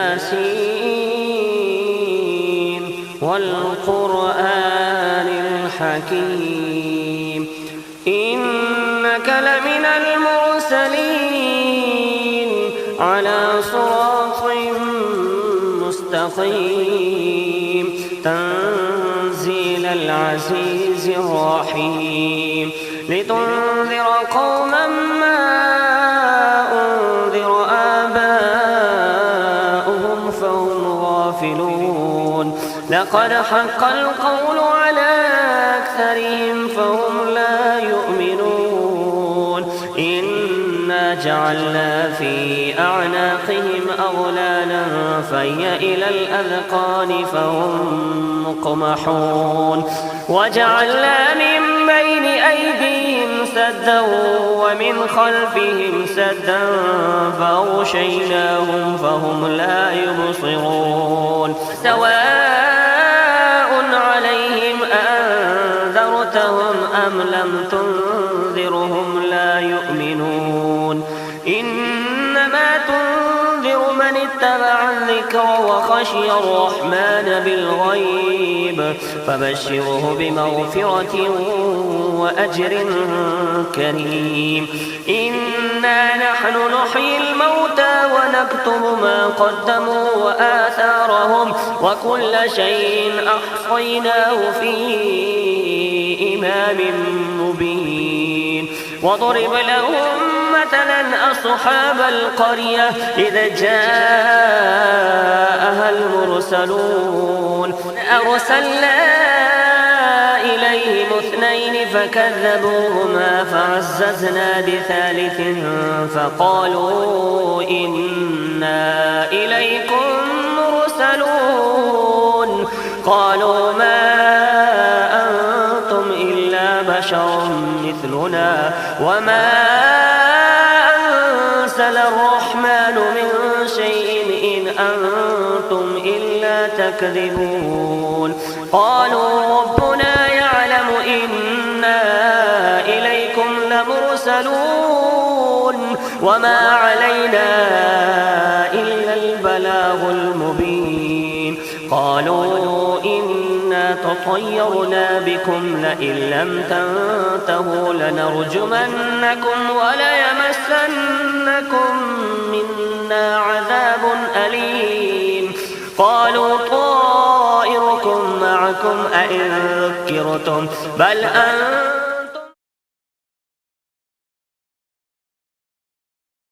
ياسين والقرآن الحكيم إنك لمن المرسلين على صراط مستقيم تنزيل العزيز الرحيم لتنذر قوما ما أنذر آباؤهم فهم غافلون لقد حق القول على أكثرهم فهم لا يؤمنون إنا جعلنا في أعناقهم أغلالا فهي إلى الأذقان فهم مقمحون وجعلنا من بين أيديهم سدا ومن خلفهم سدا فأغشيناهم فهم لا يبصرون سواء عليهم أنذرتهم أم لم تنذرهم لا يؤمنون إنما تنذر من اتبع الذكر وخشي الرحمن بالغيب فبشره بمغفرة وأجر كريم إنا نحن نحيي الموتى ونكتب ما قدموا وآثارهم وكل شيء أحصيناه في إمام مبين وضرب لهم مثلا أصحاب القرية إذ جاءها المرسلون أرسلنا إليهم اثنين فكذبوهما فعززنا بثالث فقالوا إنا إليكم مرسلون قالوا ما أنتم إلا بشر مثلنا وما أنزل الرحمن من شيء إن أنتم إلا تكذبون قالوا ربنا يعلم إنا إليكم لمرسلون وما علينا إلا البلاغ المبين قالوا إنا تطيرنا بكم لئن لم تنتهوا لنرجمنكم وليمسنكم منا عذاب أليم قالوا طائركم معكم أئن ذكرتم بل أنتم